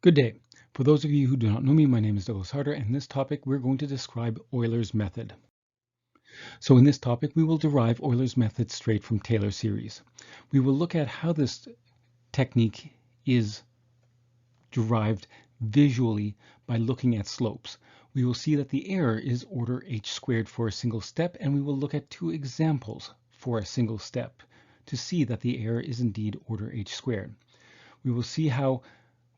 Good day. For those of you who do not know me, my name is Douglas Harder, and in this topic we're going to describe Euler's method. So in this topic we will derive Euler's method straight from Taylor series. We will look at how this technique is derived visually by looking at slopes. We will see that the error is order h squared for a single step, and we will look at two examples for a single step to see that the error is indeed order h squared. We will see how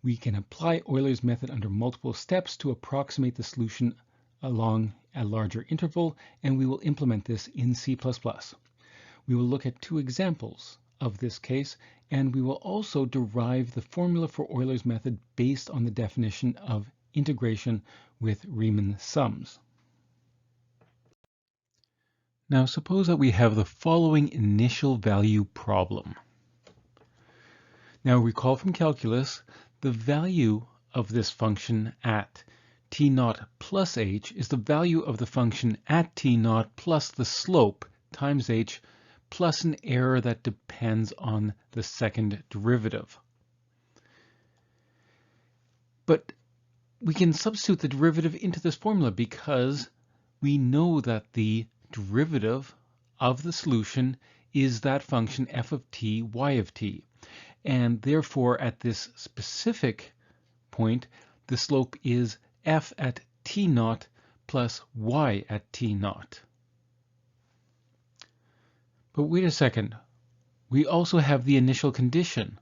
we can apply Euler's method under multiple steps to approximate the solution along a larger interval, and we will implement this in C++. We will look at two examples of this case, and we will also derive the formula for Euler's method based on the definition of integration with Riemann sums. Now suppose that we have the following initial value problem. Now recall from calculus, the value of this function at t0 plus h is the value of the function at t0 plus the slope times h plus an error that depends on the second derivative. But we can substitute the derivative into this formula because we know that the derivative of the solution is that function f of t, y of t. And therefore, at this specific point, the slope is f at t0 plus y at t0. But wait a second. We also have the initial condition.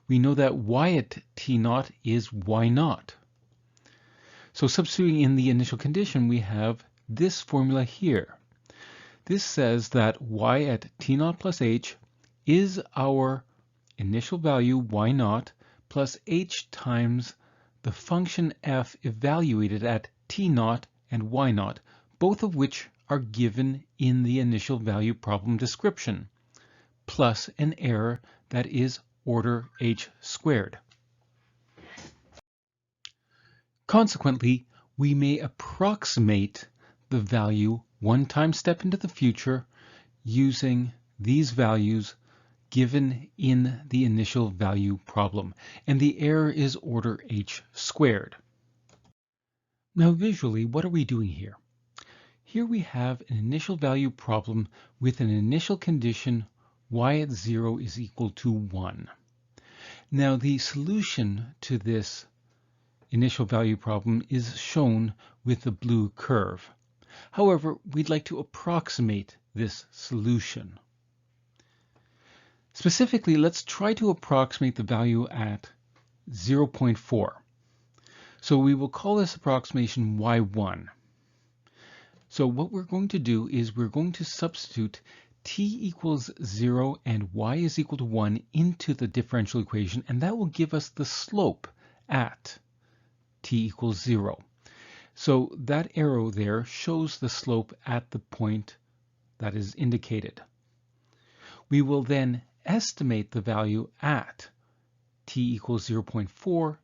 We know that y at t0 is y0. So substituting in the initial condition, we have this formula here. This says that y at t0 plus h is our initial value y0 plus h times the function f evaluated at t0 and y0, both of which are given in the initial value problem description, plus an error that is order h squared. Consequently, we may approximate the value one time step into the future using these values given in the initial value problem, and the error is order h squared. Now visually, what are we doing here? Here we have an initial value problem with an initial condition y at 0 is equal to 1. Now the solution to this initial value problem is shown with the blue curve. However, we'd like to approximate this solution. Specifically, let's try to approximate the value at 0.4. So we will call this approximation y1. So what we're going to do is we're going to substitute t equals 0 and y is equal to 1 into the differential equation, and that will give us the slope at t equals 0. So that arrow there shows the slope at the point that is indicated. We will then estimate the value at t equals 0.4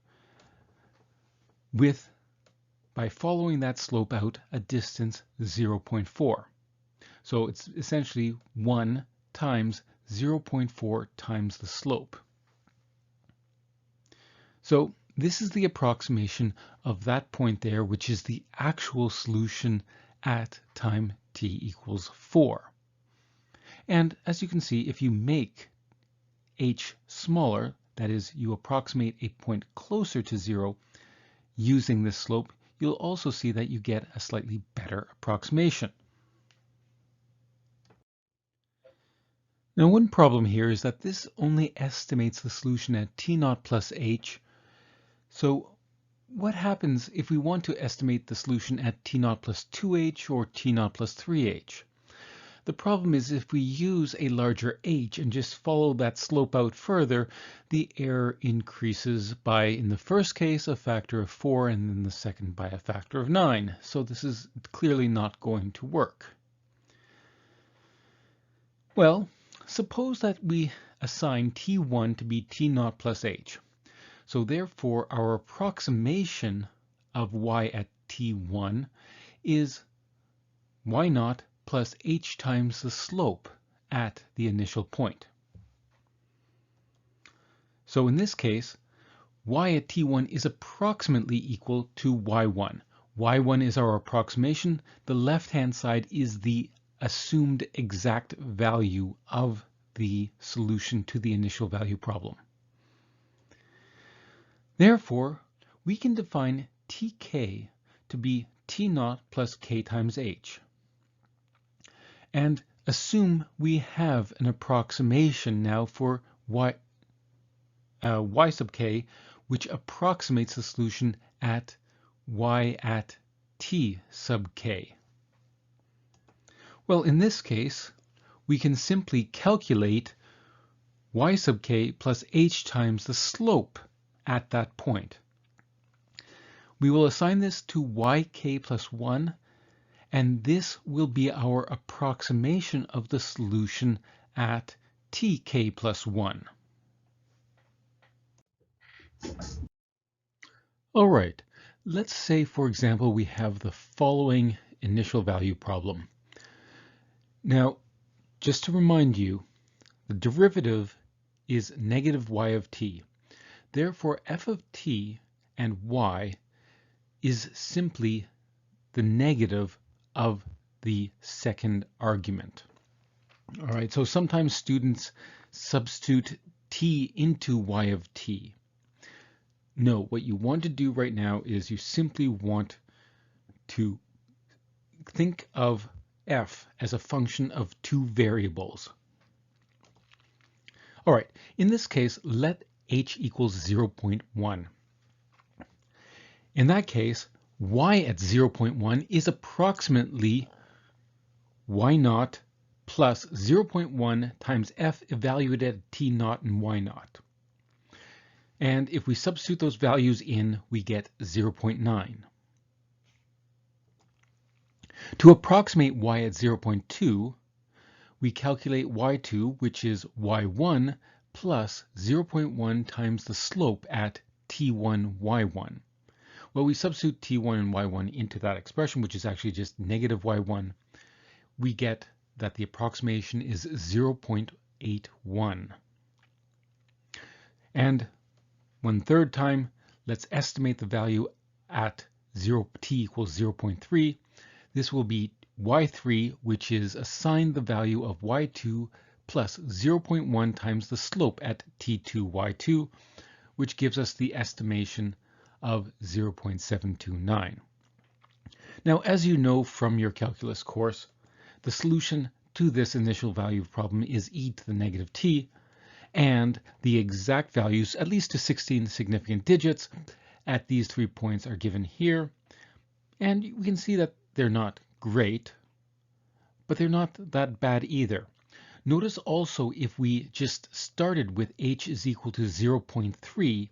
by following that slope out a distance 0.4. So it's essentially 1 times 0.4 times the slope. So this is the approximation of that point there, which is the actual solution at time t equals 4. And as you can see, if you make h smaller, that is, you approximate a point closer to 0 using this slope, you'll also see that you get a slightly better approximation. Now one problem here is that this only estimates the solution at t0 plus h. So what happens if we want to estimate the solution at t0 plus 2h or t0 plus 3h? The problem is if we use a larger h and just follow that slope out further, the error increases by, in the first case, a factor of 4, and in the second by a factor of 9. So this is clearly not going to work. Well, suppose that we assign t1 to be t0 plus h. So therefore, our approximation of y at t1 is y0 plus h times the slope at the initial point. So in this case, y at t1 is approximately equal to y1. y1 is our approximation. The left-hand side is the assumed exact value of the solution to the initial value problem. Therefore, we can define tk to be t0 plus k times h, and assume we have an approximation now for y sub k, which approximates the solution at y at t sub k. Well, in this case, we can simply calculate y sub k plus h times the slope at that point. We will assign this to yk plus 1, and this will be our approximation of the solution at tk plus 1. All right, let's say, for example, we have the following initial value problem. Now, just to remind you, the derivative is negative y of t. Therefore, f of t and y is simply the negative of the second argument. All right, so sometimes students substitute t into y of t. No, what you want to do right now is you simply want to think of f as a function of two variables. All right, in this case, let h equals 0.1. In that case, y at 0.1 is approximately y0 plus 0.1 times f evaluated at t0 and y0. And if we substitute those values in, we get 0.9. To approximate y at 0.2, we calculate y2, which is y1 plus 0.1 times the slope at t1, y1. Well, we substitute t1 and y1 into that expression, which is actually just negative y1. We get that the approximation is 0.81. And one third time, let's estimate the value at t equals 0.3. This will be y3, which is assigned the value of y2 plus 0.1 times the slope at t2, y2, which gives us the estimation of 0.729. Now, as you know from your calculus course, the solution to this initial value problem is e to the negative t, and the exact values, at least to 16 significant digits, at these 3 points are given here. And we can see that they're not great, but they're not that bad either. Notice also, if we just started with h is equal to 0.3,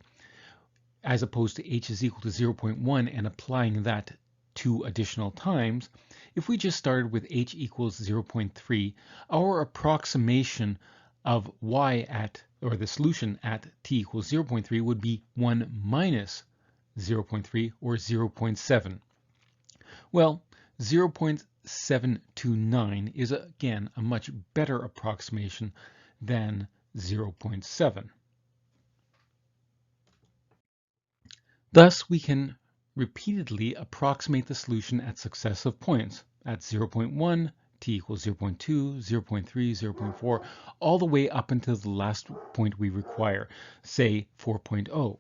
as opposed to h is equal to 0.1 and applying that 2 additional times, if we just started with h equals 0.3, our approximation of y at, or the solution at t equals 0.3 would be 1 minus 0.3, or 0.7. Well, 0.729 is again a much better approximation than 0.7. Thus, we can repeatedly approximate the solution at successive points at 0.1, t equals 0.2, 0.3, 0.4, all the way up until the last point we require, say 4.0.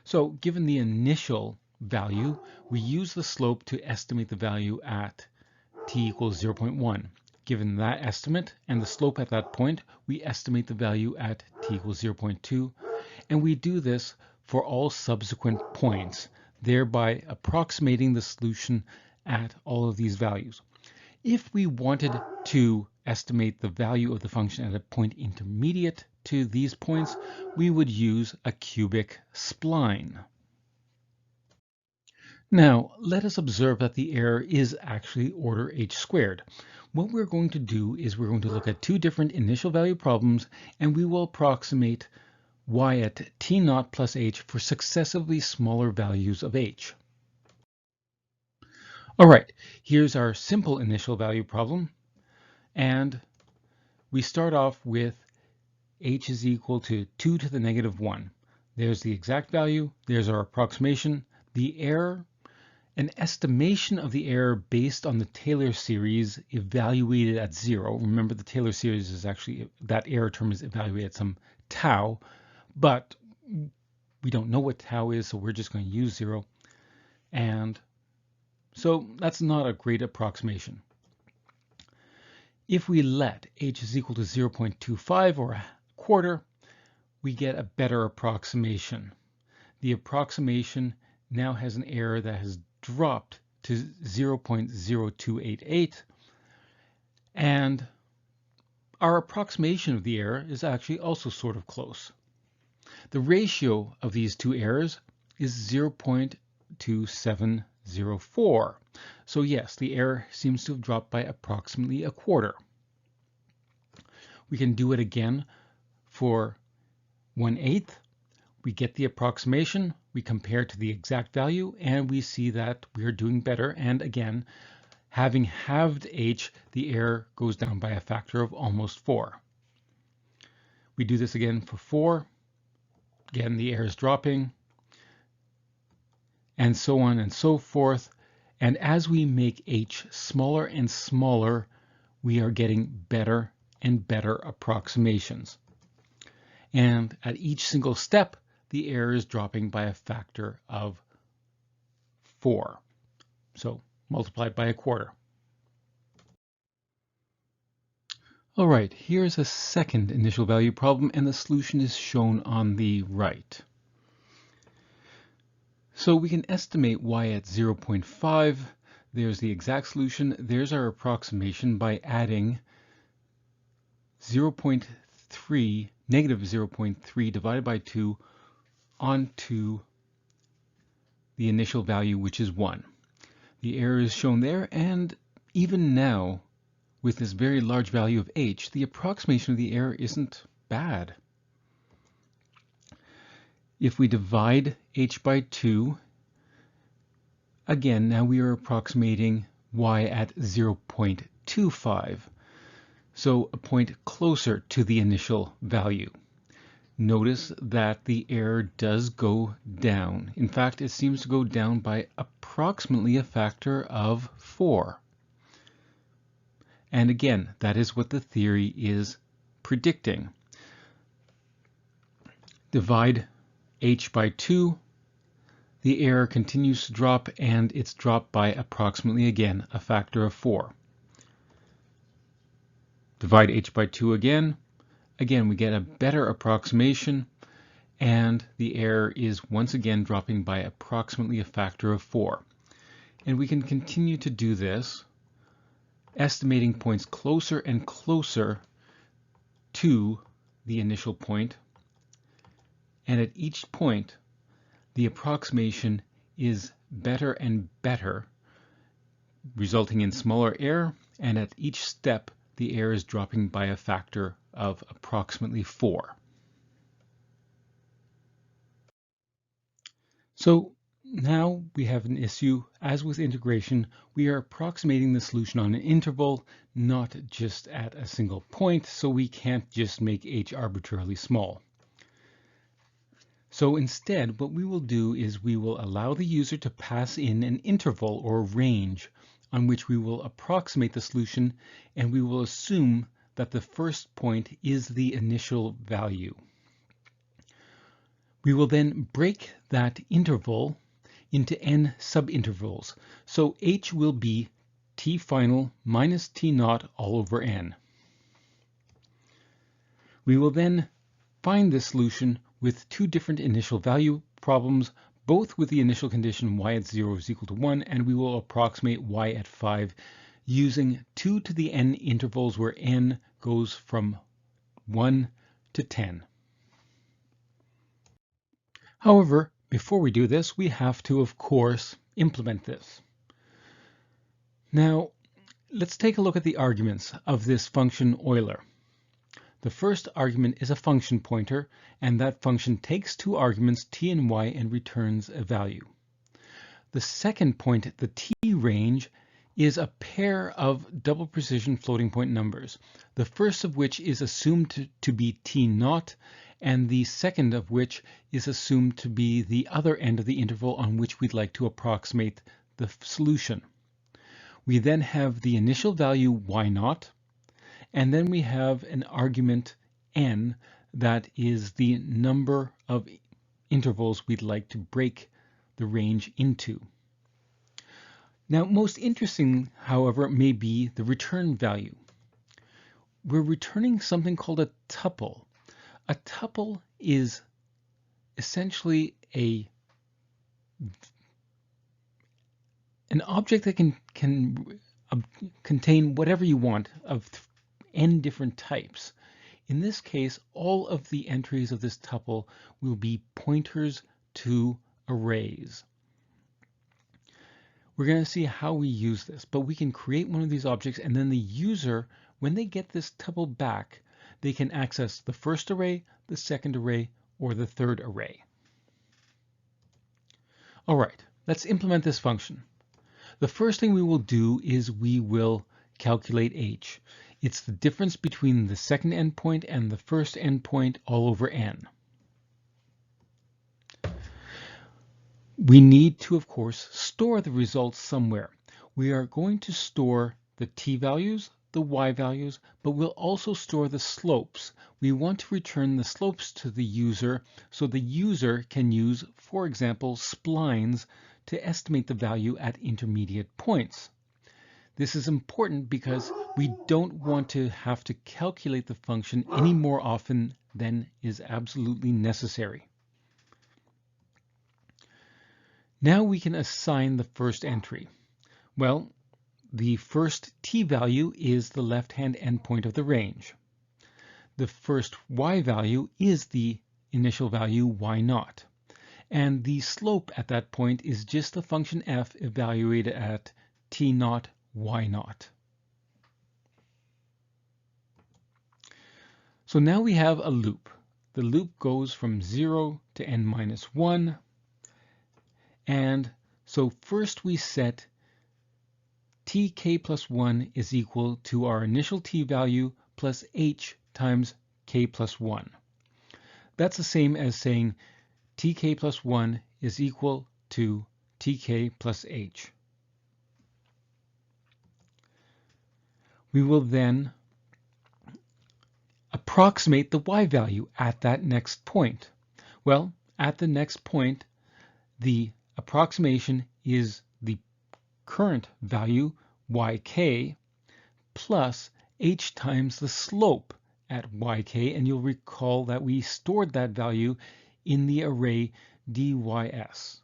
So given the initial value, we use the slope to estimate the value at t equals 0.1. Given that estimate and the slope at that point, we estimate the value at t equals 0.2, and we do this for all subsequent points, thereby approximating the solution at all of these values. If we wanted to estimate the value of the function at a point intermediate to these points, we would use a cubic spline. Now, let us observe that the error is actually order h squared. What we're going to do is we're going to look at two different initial value problems, and we will approximate y at t0 plus h for successively smaller values of h. All right, here's our simple initial value problem, and we start off with h is equal to 2 to the negative 1. There's the exact value. There's our approximation. The error, an estimation of the error based on the Taylor series evaluated at 0. Remember, the Taylor series is actually, that error term is evaluated at some tau, but we don't know what tau is, so we're just going to use 0. And so that's not a great approximation. If we let h is equal to 0.25 or a quarter, we get a better approximation. The approximation now has an error that has dropped to 0.0288, and our approximation of the error is actually also sort of close. The ratio of these two errors is 0.2704. So yes, the error seems to have dropped by approximately a quarter. We can do it again for 1/8. We get the approximation, we compare to the exact value, and we see that we are doing better. And again, having halved h, the error goes down by a factor of almost 4. We do this again for 4. Again, the error is dropping, and so on and so forth. And as we make h smaller and smaller, we are getting better and better approximations. And at each single step, the error is dropping by a factor of 4. So multiplied by a quarter. All right, here's a second initial value problem, and the solution is shown on the right. So we can estimate y at 0.5. There's the exact solution. There's our approximation by adding negative 0.3 divided by 2 onto the initial value, which is 1. The error is shown there, and even now, with this very large value of h, the approximation of the error isn't bad. If we divide h by 2, again, now we are approximating y at 0.25, so a point closer to the initial value. Notice that the error does go down. In fact, it seems to go down by approximately a factor of 4. And again, that is what the theory is predicting. Divide h by 2, the error continues to drop, and it's dropped by approximately, again, a factor of 4. Divide h by 2 again. Again, we get a better approximation, and the error is once again dropping by approximately a factor of 4. And we can continue to do this, estimating points closer and closer to the initial point. And at each point, the approximation is better and better, resulting in smaller error, and at each step, the error is dropping by a factor of approximately 4. So now we have an issue. As with integration, we are approximating the solution on an interval, not just at a single point, so we can't just make h arbitrarily small. So instead, what we will do is we will allow the user to pass in an interval or range on which we will approximate the solution, and we will assume that the first point is the initial value. We will then break that interval into n subintervals. So h will be t final minus t naught all over n. We will then find this solution with two different initial value problems, both with the initial condition y at 0 is equal to 1, and we will approximate y at 5 using 2 to the n intervals where n goes from 1 to 10. However, before we do this, we have to, of course, implement this. Now, let's take a look at the arguments of this function Euler. The first argument is a function pointer, and that function takes two arguments, t and y, and returns a value. The second point, the t range, is a pair of double precision floating point numbers, the first of which is assumed to be t0, and the second of which is assumed to be the other end of the interval on which we'd like to approximate the solution. We then have the initial value y0, and then we have an argument n that is the number of intervals we'd like to break the range into. Now, most interesting, however, may be the return value. We're returning something called a tuple. A tuple is essentially an object that can contain whatever you want of n different types. In this case, all of the entries of this tuple will be pointers to arrays. We're going to see how we use this, but we can create one of these objects, and then the user, when they get this tuple back, they can access the first array, the second array, or the third array. All right, let's implement this function. The first thing we will do is we will calculate h. It's the difference between the second endpoint and the first endpoint all over n. We need to, of course, store the results somewhere. We are going to store the t values, the y values, but we'll also store the slopes. We want to return the slopes to the user so the user can use, for example, splines to estimate the value at intermediate points. This is important because we don't want to have to calculate the function any more often than is absolutely necessary. Now we can assign the first entry. Well, the first t value is the left-hand endpoint of the range. The first y value is the initial value y0. And the slope at that point is just the function f evaluated at t0, y0. So now we have a loop. The loop goes from 0 to n-1. And so first we set tk plus 1 is equal to our initial t value plus h times k plus 1. That's the same as saying tk plus 1 is equal to tk plus h. We will then approximate the y value at that next point. Well, at the next point, the approximation is the current value yk plus h times the slope at yk, and you'll recall that we stored that value in the array dys.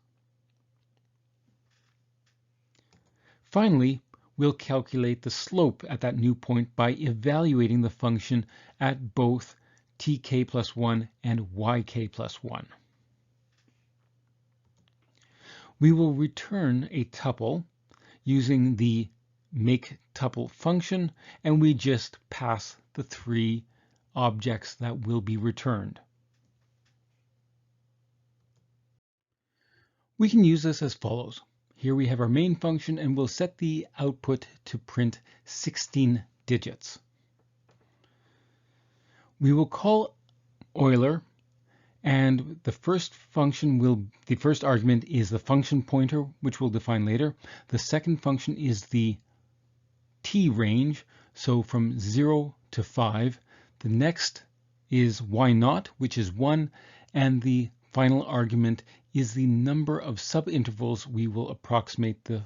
Finally, we'll calculate the slope at that new point by evaluating the function at both tk plus 1 and yk plus 1. We will return a tuple using the makeTuple function, and we just pass the three objects that will be returned. We can use this as follows. Here we have our main function, and we'll set the output to print 16 digits. We will call Euler, and the first argument is the function pointer, which we'll define later. The second function is the t range, so from 0 to 5. The next is y0, which is 1, and the final argument is the number of subintervals we will approximate the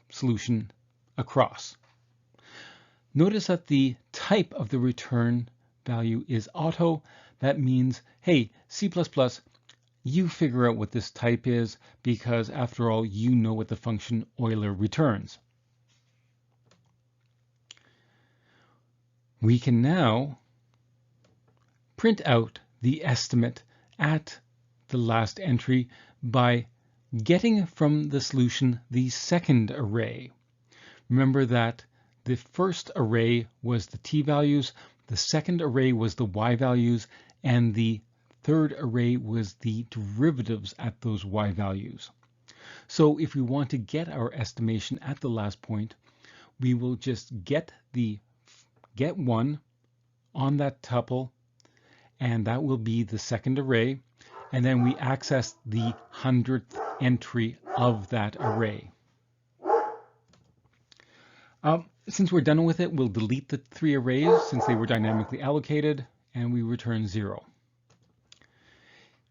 solution across. Notice that the type of the return value is auto. That means, hey, C++, you figure out what this type is, because after all, you know what the function Euler returns. We can now print out the estimate at the last entry by getting from the solution the second array. Remember that the first array was the t values, the second array was the y values, and the third array was the derivatives at those y values. So if we want to get our estimation at the last point, we will just get 1 on that tuple, and that will be the second array, and then we access the 100th entry of that array. Since we're done with it, we'll delete the 3 arrays since they were dynamically allocated, and we return 0.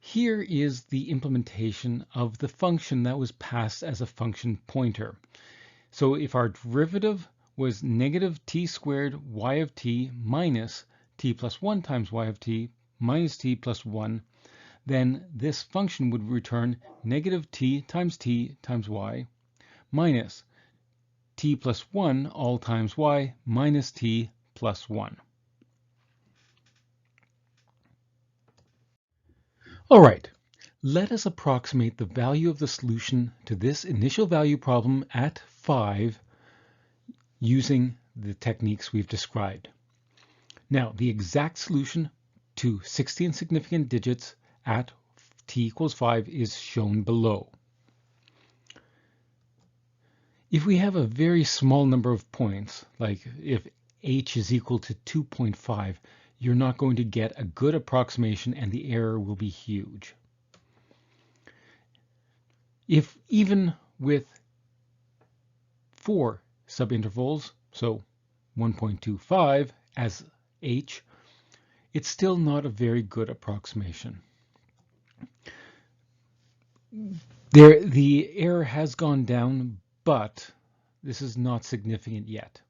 Here is the implementation of the function that was passed as a function pointer. So if our derivative was negative t squared y of t minus t plus 1 times y of t minus t plus 1, then this function would return negative t times y minus t plus 1 all times y minus t plus 1. All right, let us approximate the value of the solution to this initial value problem at 5 using the techniques we've described. Now, the exact solution to 16 significant digits at t equals 5 is shown below. If we have a very small number of points, like if h is equal to 2.5, you're not going to get a good approximation and the error will be huge. If even with 4 subintervals, so 1.25 as h, it's still not a very good approximation. The error has gone down, but this is not significant yet.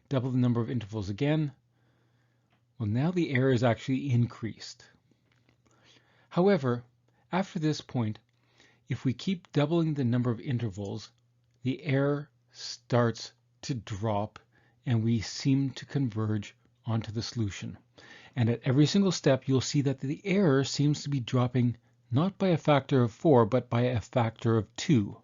Double the number of intervals again. Well, now the error is actually increased. However, after this point, if we keep doubling the number of intervals, the error starts to drop and we seem to converge onto the solution. And at every single step, you'll see that the error seems to be dropping not by a factor of 4, but by a factor of 2.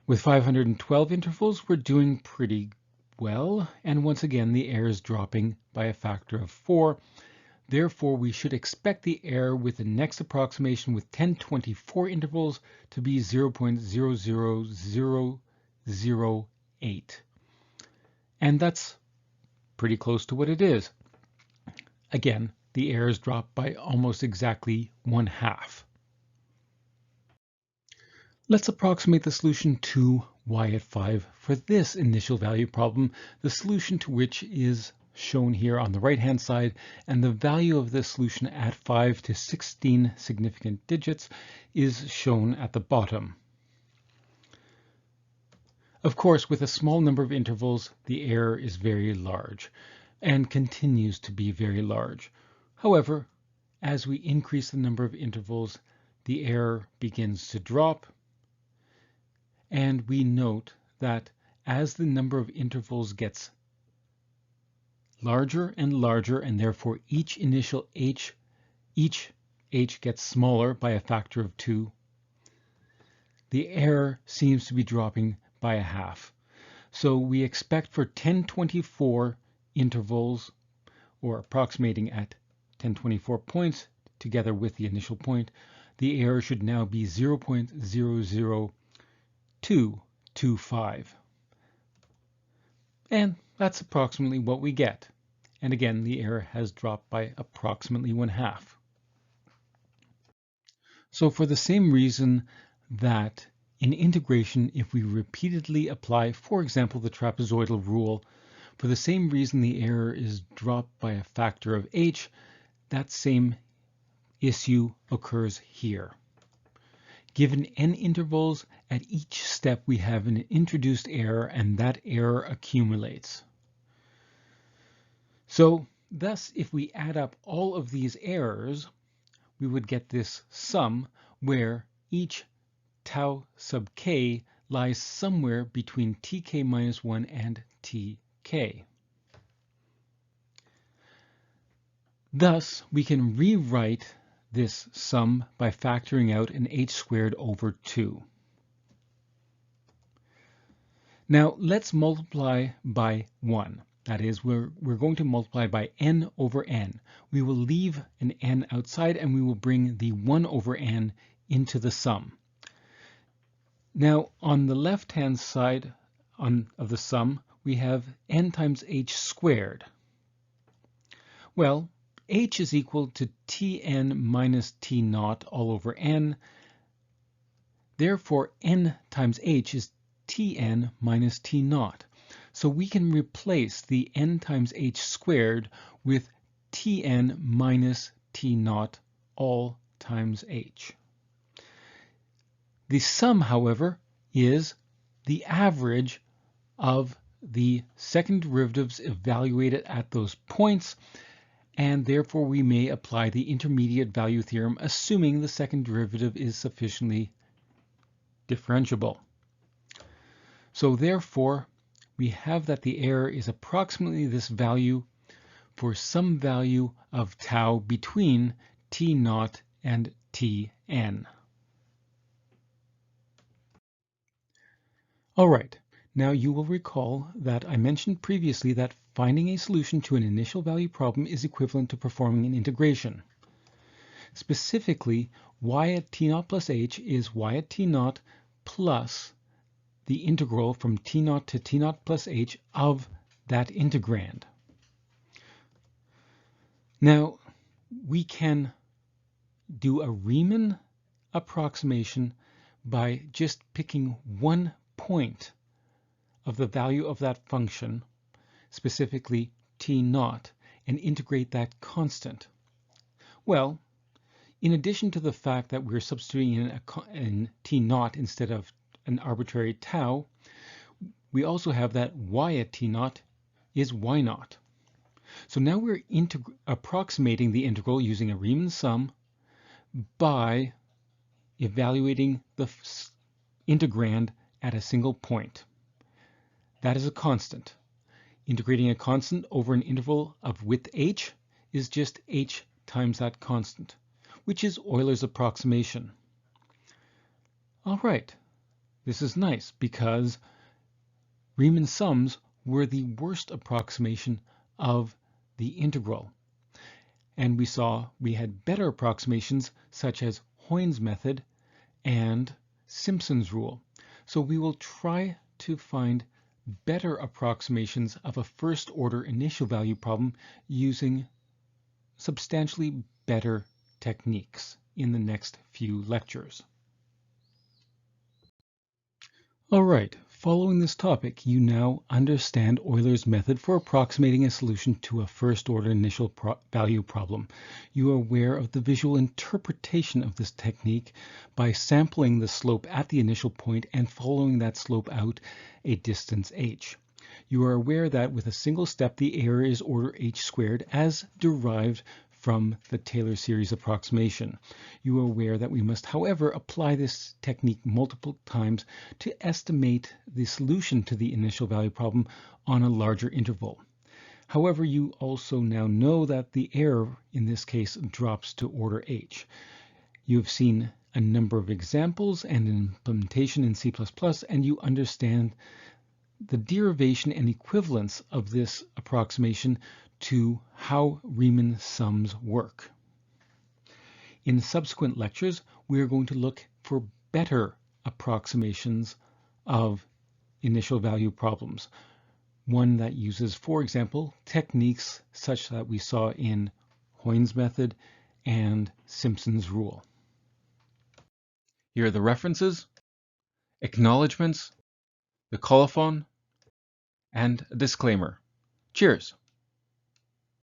With 512 intervals, we're doing pretty well, and once again the error is dropping by a factor of 4. Therefore, we should expect the error with the next approximation with 1024 intervals to be 0.00008. And that's pretty close to what it is. Again, the error is dropped by almost exactly 1/2. Let's approximate the solution to y at 5 for this initial value problem, the solution to which is shown here on the right-hand side, and the value of the solution at 5 to 16 significant digits is shown at the bottom. Of course, with a small number of intervals, the error is very large and continues to be very large. However, as we increase the number of intervals, the error begins to drop, and we note that as the number of intervals gets larger and larger, and therefore each h gets smaller by a factor of 2, the error seems to be dropping by 1/2. So we expect for 1024 intervals, or approximating at 1024 points together with the initial point, the error should now be 0.00225. And that's approximately what we get. And again, the error has dropped by approximately 1/2. So for the same reason that in integration, if we repeatedly apply, for example, the trapezoidal rule, for the same reason the error is dropped by a factor of h, that same issue occurs here. Given n intervals, at each step we have an introduced error, and that error accumulates. So thus, if we add up all of these errors, we would get this sum where each tau sub k lies somewhere between tk minus 1 and tk. Thus, we can rewrite this sum by factoring out an h squared over 2. Now let's multiply by 1. That is, we're going to multiply by n over n. We will leave an n outside and we will bring the 1 over n into the sum. Now, on the left-hand side of the sum, we have n times h squared. Well, h is equal to Tn minus T naught all over n. Therefore, n times h is Tn minus T naught. So we can replace the n times h squared with Tn minus T naught all times h. The sum, however, is the average of the second derivatives evaluated at those points, and therefore we may apply the intermediate value theorem, assuming the second derivative is sufficiently differentiable. So therefore, we have that the error is approximately this value for some value of tau between T naught and Tn. All right, now you will recall that I mentioned previously that finding a solution to an initial value problem is equivalent to performing an integration. Specifically, y at t naught plus h is y at t naught plus the integral from t naught to t naught plus h of that integrand. Now, we can do a Riemann approximation by just picking one point of the value of that function, specifically t naught, and integrate that constant. Well, in addition to the fact that we're substituting in t naught instead of an arbitrary tau, we also have that y at t naught is y naught. So now we're approximating the integral using a Riemann sum by evaluating the integrand at a single point. That is a constant. Integrating a constant over an interval of width h is just h times that constant, which is Euler's approximation. All right, this is nice because Riemann sums were the worst approximation of the integral. And we saw we had better approximations such as Hoyne's method and Simpson's rule. So we will try to find better approximations of a first-order initial value problem using substantially better techniques in the next few lectures. All right, following this topic, you now understand Euler's method for approximating a solution to a first-order initial value problem. You are aware of the visual interpretation of this technique by sampling the slope at the initial point and following that slope out a distance h. You are aware that with a single step, the error is order h squared as derived from the Taylor series approximation. You are aware that we must, however, apply this technique multiple times to estimate the solution to the initial value problem on a larger interval. However, you also now know that the error in this case drops to order h. You have seen a number of examples and an implementation in C++, and you understand the derivation and equivalence of this approximation to how Riemann sums work. In subsequent lectures, we are going to look for better approximations of initial value problems. One that uses, for example, techniques such that we saw in Hoyne's method and Simpson's rule. Here are the references, acknowledgements, the colophon, and a disclaimer. Cheers!